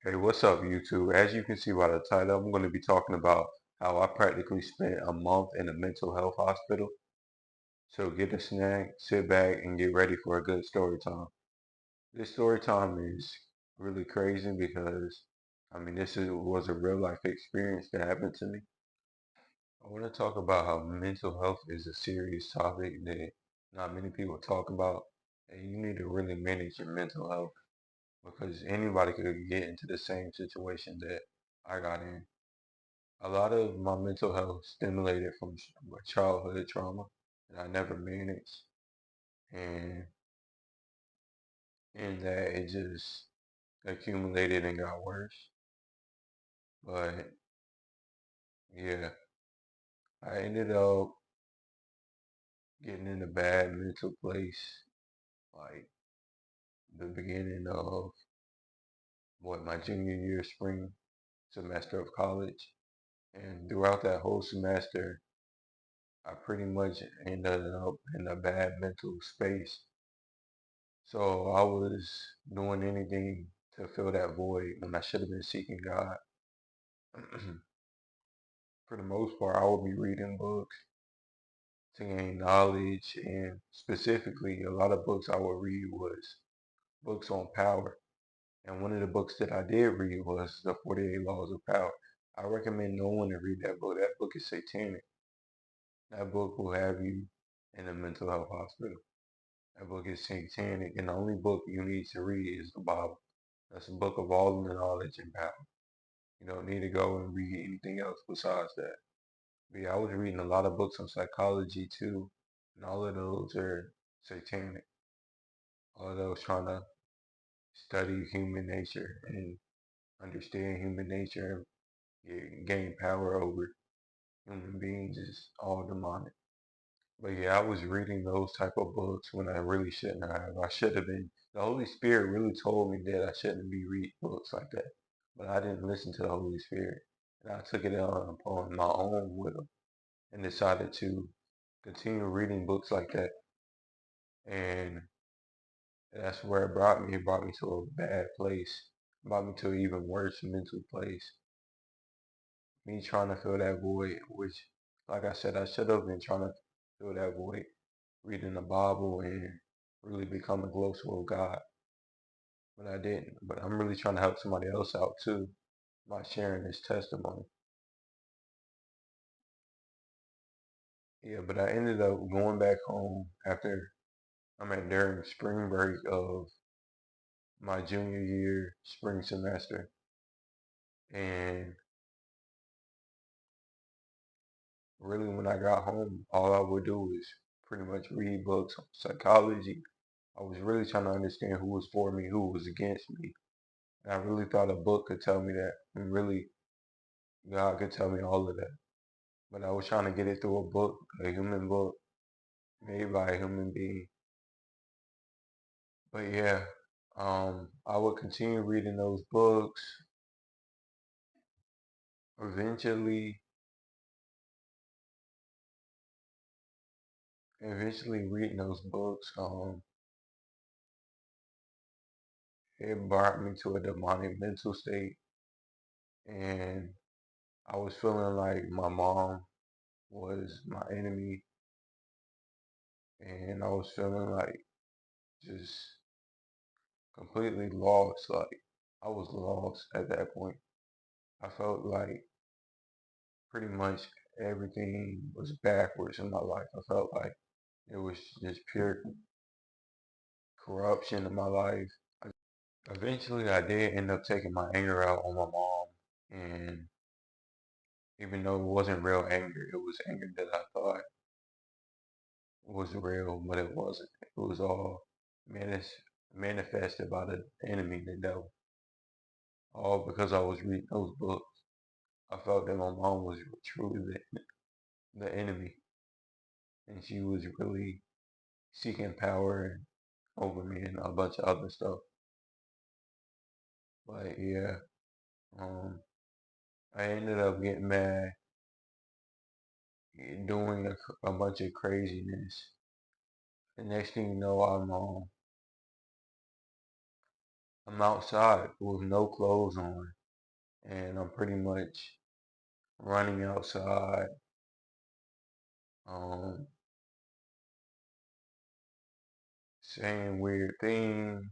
Hey, what's up, YouTube? As you can see by the title, I'm going to be talking about how I practically spent a month in a mental health hospital. So get a snack, sit back, and get ready for a good story time. This story time is really crazy because, was a real life experience that happened to me. I want to talk about how mental health is a serious topic that not many people talk about, and you need to really manage your mental health because anybody could get into the same situation that I got in. A lot of my mental health stimulated from childhood trauma that I never managed, and in that it just accumulated and got worse. But yeah, I ended up getting in a bad mental place, like the beginning of my junior year spring semester of college, and throughout that whole semester, I pretty much ended up in a bad mental space. So I was doing anything to fill that void when I should have been seeking God. For the most part, I would be reading books to gain knowledge, and specifically, a lot of books I would read was books on power. And one of the books that I did read was The 48 Laws of Power. I recommend no one to read that book. That book is satanic. That book will have you in a mental health hospital. That book is satanic, and the only book you need to read is the Bible. That's a book of all the knowledge and power. You don't need to go and read anything else besides that. But yeah, I was reading a lot of books on psychology too, and all of those are satanic. All of those trying to study human nature and understand human nature and gain power over human beings is all demonic. But yeah, I was reading those type of books when I really shouldn't have. I should have been. The Holy Spirit really told me that I shouldn't be reading books like that. But I didn't listen to the Holy Spirit. And I took it on upon my own will and decided to continue reading books like that. And that's where it brought me. It brought me to a bad place. It brought me to an even worse mental place. Me trying to fill that void, which, like I said, I should have been trying to fill that void, reading the Bible and really becoming closer with God. But I didn't. But I'm really trying to help somebody else out too by sharing this testimony. Yeah, but I ended up going back home after during spring break of my junior year spring semester. And really when I got home, all I would do was pretty much read books on psychology. I was really trying to understand who was for me, who was against me. And I really thought a book could tell me that. And really God could tell me all of that. But I was trying to get it through a book, a human book, made by a human being. But yeah, I would continue reading those books. Eventually, reading those books, it brought me to a demonic mental state, and I was feeling like my mom was my enemy, and I was feeling like just completely lost. Like I was lost at that point. I felt like pretty much everything was backwards in my life. I felt like it was just pure corruption in my life. Eventually, I did end up taking my anger out on my mom, and even though it wasn't real anger, it was anger that I thought was real, but it wasn't. It was all manifested by the enemy, the devil. All because I was reading those books. I felt that my mom was truly the enemy, and she was really seeking power over me and a bunch of other stuff. But yeah, um, I ended up getting mad, doing a bunch of craziness. The next thing you know, I'm outside with no clothes on, and I'm pretty much running outside, um, saying weird things.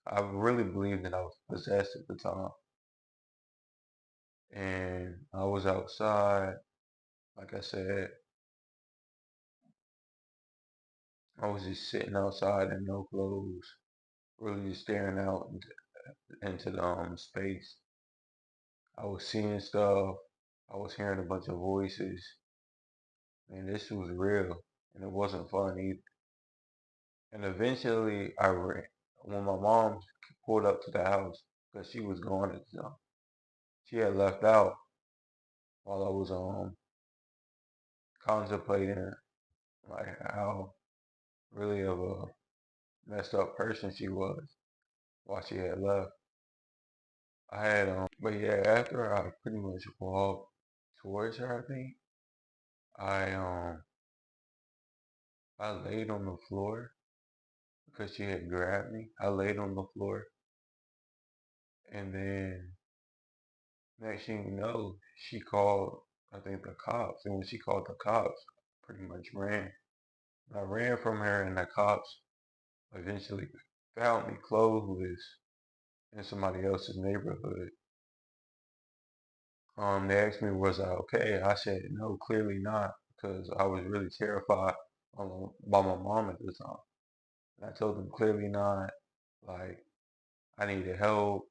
I really believed that I was possessed at the time, and I was outside. Like I said, I was just sitting outside in no clothes, really just staring out into the space. I was seeing stuff. I was hearing a bunch of voices, and this was real, and it wasn't fun either. And eventually, I ran when my mom pulled up to the house because she was going to, she had left out while I was contemplating like how really of a messed up person she was while she had left. I had but yeah, after I pretty much walked towards her, I think I laid on the floor because she had grabbed me. I laid on the floor, and then next thing you know, she called, I think, the cops. And when she called the cops, I pretty much ran. I ran from her, and the cops eventually found me clothes in somebody else's neighborhood. They asked me, was I okay? I said, no, clearly not, because I was really terrified by my mom at the time. And I told them clearly not, like, I needed help,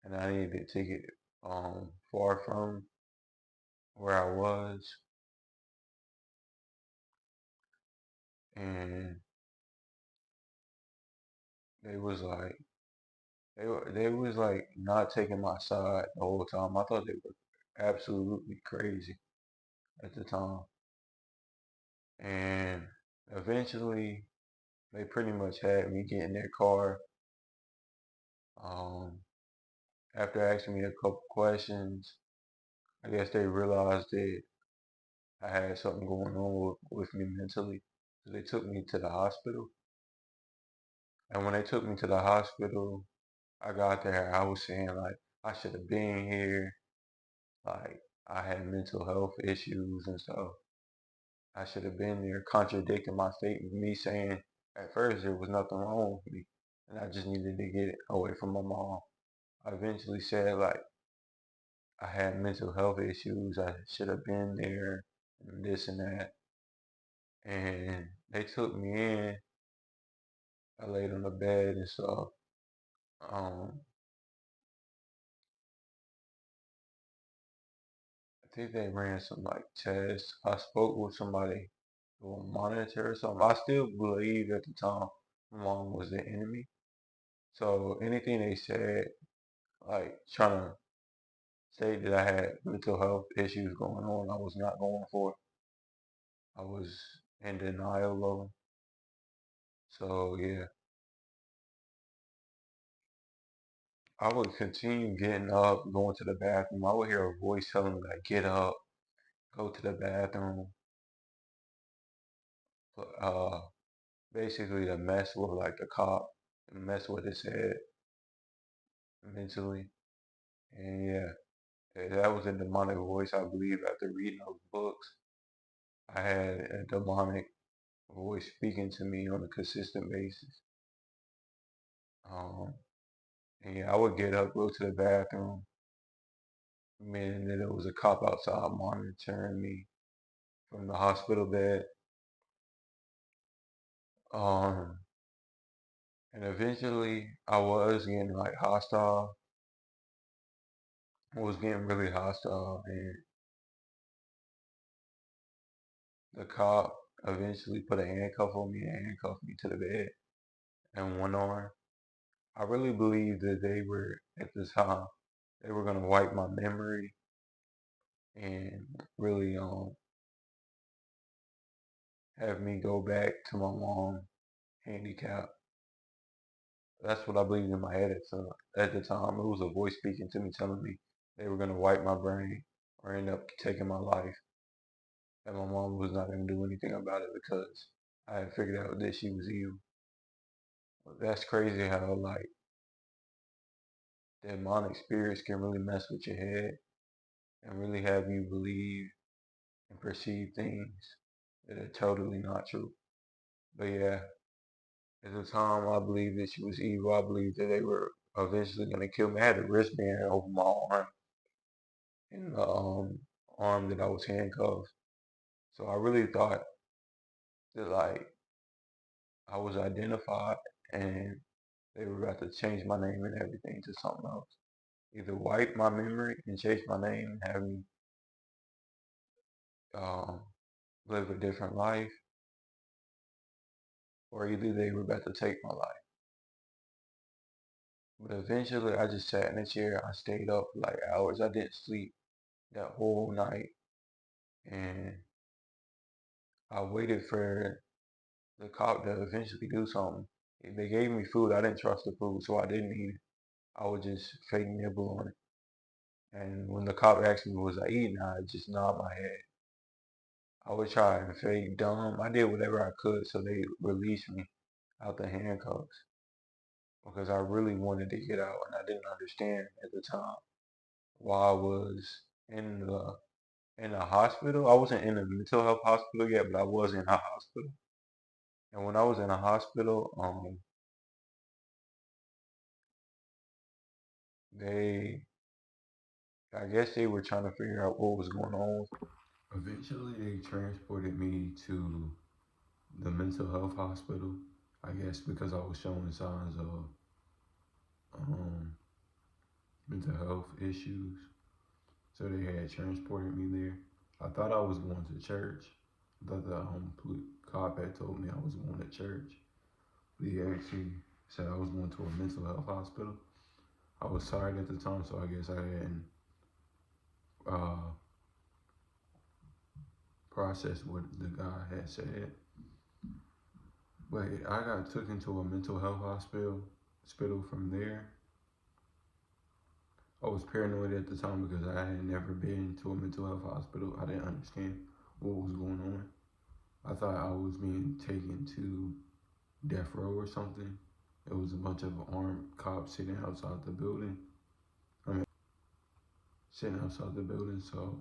and I needed to get far from where I was. And they was like, they was like not taking my side the whole time. I thought they were absolutely crazy at the time. And eventually, they pretty much had me get in their car. Um, After asking me a couple questions, I guess they realized that I had something going on with me mentally. So they took me to the hospital. And when they took me to the hospital, I got there. I was saying like I should have been here. Like I had mental health issues and stuff. I should have been there, contradicting my statement. Me saying at first there was nothing wrong with me, and I just needed to get away from my mom. I eventually said like I had mental health issues. I should have been there, and this and that. And they took me in. I laid on the bed and stuff. Um, I think they ran some like tests. I spoke with somebody who will monitor or something. I still believe at the time my mom was the enemy. So anything they said, like trying to say that I had mental health issues going on, I was not going for. I was in denial of them. So yeah, I would continue getting up, going to the bathroom. I would hear a voice telling me like, "Get up, go to the bathroom." But basically to mess with like the cop, and mess with his head mentally. And yeah, that was a demonic voice. I believe after reading those books, I had a demonic voice speaking to me on a consistent basis. Um, and yeah, I would get up, go to the bathroom, meaning that there was a cop outside monitoring me from the hospital bed. Um, and eventually I was getting like hostile. I was getting really hostile, and the cop eventually put a handcuff on me and handcuffed me to the bed and one arm. I really believe that they were at the time they were gonna wipe my memory and really have me go back to my mom handicap. That's what I believed in my head at the time. It was a voice speaking to me telling me they were gonna wipe my brain or end up taking my life. And my mom was not gonna do anything about it because I had figured out that she was evil. That's crazy how like demonic spirits can really mess with your head and really have you believe and perceive things that are totally not true. But yeah, at the time I believed that she was evil. I believed that they were eventually gonna kill me. I had a wristband over my arm and the arm that I was handcuffed. So I really thought that like I was identified and they were about to change my name and everything to something else. Either wipe my memory and change my name and have me um, live a different life, or either they were about to take my life. But eventually, I just sat in a chair. I stayed up for like hours. I didn't sleep that whole night, and I waited for the cop to eventually do something. They gave me food. I didn't trust the food, so I didn't eat it. I would just fake nibble on it. And when the cop asked me, was I eating, I just nod my head. I would try and fake dumb. I did whatever I could so they released me out the handcuffs because I really wanted to get out and I didn't understand at the time why I was in the hospital. I wasn't in a mental health hospital yet, but I was in a hospital. And when I was in a hospital, they I guess they were trying to figure out what was going on. Eventually, they transported me to the mental health hospital. I guess because I was showing signs of um, mental health issues. So they had transported me there. I thought I was going to church. I thought the cop had told me I was going to church. But he actually said I was going to a mental health hospital. I was tired at the time, so I guess I hadn't uh, processed what the guy had said. But I got took into a mental health hospital from there. I was paranoid at the time because I had never been to a mental health hospital. I didn't understand what was going on. I thought I was being taken to death row or something. It was a bunch of armed cops sitting outside the building. I mean, sitting outside the building, so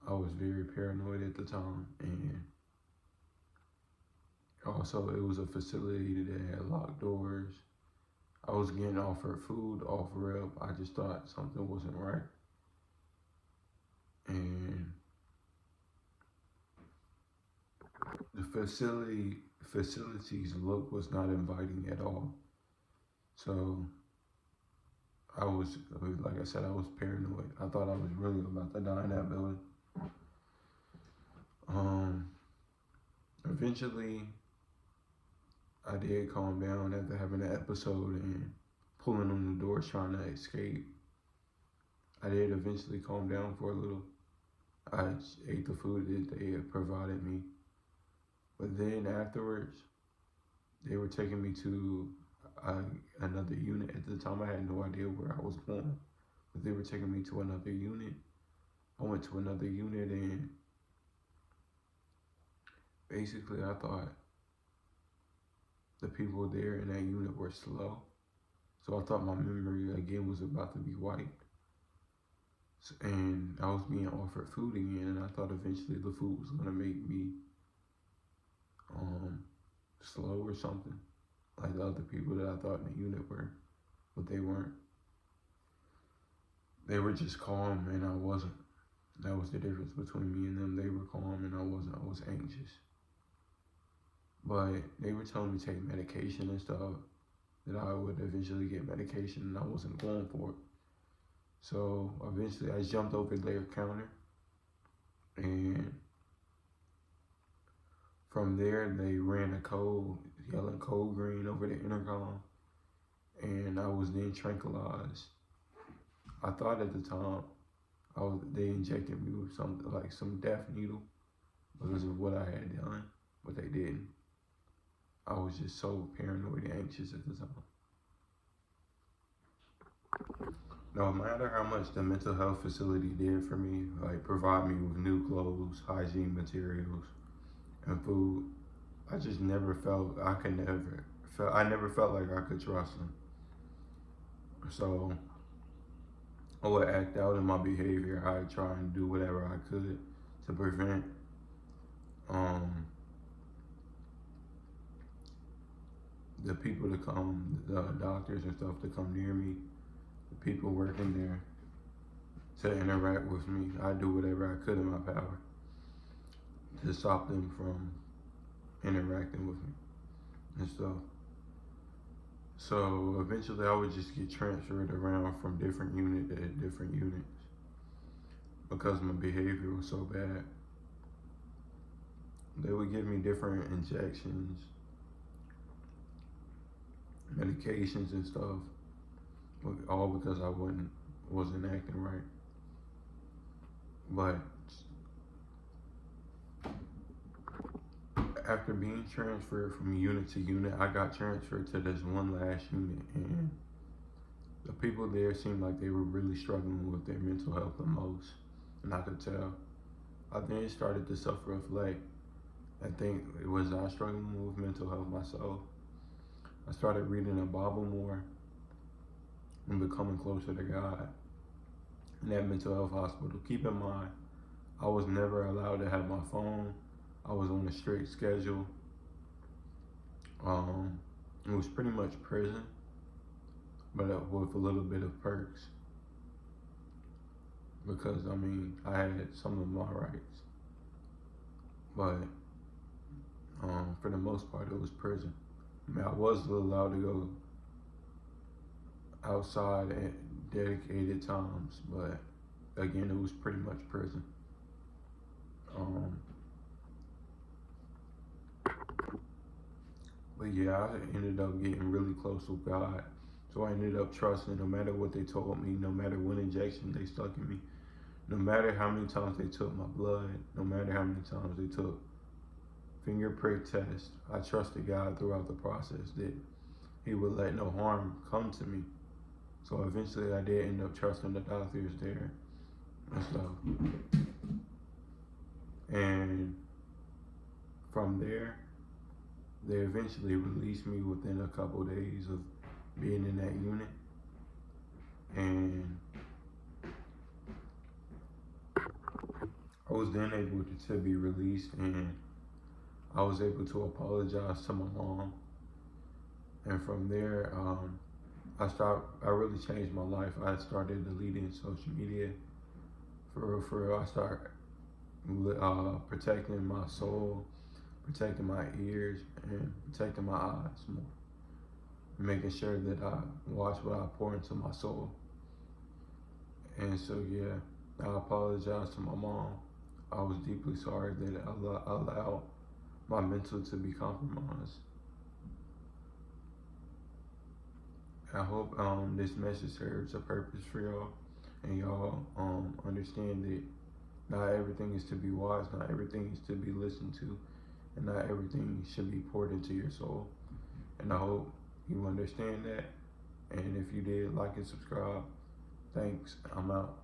I was very paranoid at the time. And also, it was a facility that had locked doors. I was getting offered food off rip. I just thought something wasn't right. And the facility's look was not inviting at all. So I was, like I said, I was paranoid. I thought I was really about to die in that building. Um, Eventually, I did calm down after having an episode and pulling on the doors trying to escape. I did eventually calm down for a little. I ate the food that they had provided me. But then afterwards, they were taking me to uh, another unit. At the time, I had no idea where I was going, but they were taking me to another unit. I went to another unit, and basically, I thought the people there in that unit were slow. So I thought my memory again was about to be wiped. And I was being offered food again, and I thought eventually the food was gonna make me um, slow or something, like the other people that I thought in the unit were, but they weren't. They were just calm, and I wasn't. That was the difference between me and them. They were calm, and I wasn't. I was anxious. But they were telling me to take medication and stuff. That I would eventually get medication, and I wasn't going for it. So eventually, I jumped over their counter, and from there, they ran a code, yelling code green over the intercom, and I was then tranquilized. I thought at the time they injected me with something like some death needle because of what I had done, but they didn't. I was just so paranoid and anxious at the time. No matter how much the mental health facility did for me, like provide me with new clothes, hygiene materials, and food, I just never felt I could never felt I never felt like I could trust them. So I would act out in my behavior. I'd try and do whatever I could to prevent um, the people to come, the doctors and stuff to come near me, the people working there to interact with me. I do whatever I could in my power to stop them from interacting with me and stuff. So eventually I would just get transferred around from different unit to different units because my behavior was so bad. They would give me different injections, medications and stuff, all because I wasn't acting right. But after being transferred from unit to unit, I got transferred to this one last unit, and the people there seemed like they were really struggling with their mental health the most, and I could tell. I then started to self-reflect. I think it was I struggling with mental health myself. I started reading the Bible more and becoming closer to God in that mental health hospital. Keep in mind, I was never allowed to have my phone. I was on a strict schedule. It was pretty much prison, but with a little bit of perks because I had some of my rights, but for the most part, it was prison. I was allowed to go outside at dedicated times, but again, it was pretty much prison. Um, but yeah, I ended up getting really close with God. So I ended up trusting no matter what they told me, no matter what injection they stuck in me, no matter how many times they took my blood, no matter how many times they took finger prick tests, I trusted God throughout the process that He would let no harm come to me. So eventually I did end up trusting the doctors there and stuff. And from there, they eventually released me within a couple of days of being in that unit. And I was then able to be released, and I was able to apologize to my mom. And from there, I really changed my life. I started deleting social media. For real, I started protecting my soul, protecting my ears, and protecting my eyes more. Making sure that I watch what I pour into my soul. And so, yeah, I apologize to my mom. I was deeply sorry that I allowed my mental to be compromised. I hope this message serves a purpose for y'all, and y'all understand that not everything is to be watched, not everything is to be listened to, and not everything should be poured into your soul. And I hope you understand that. And if you did, like and subscribe. Thanks. I'm out.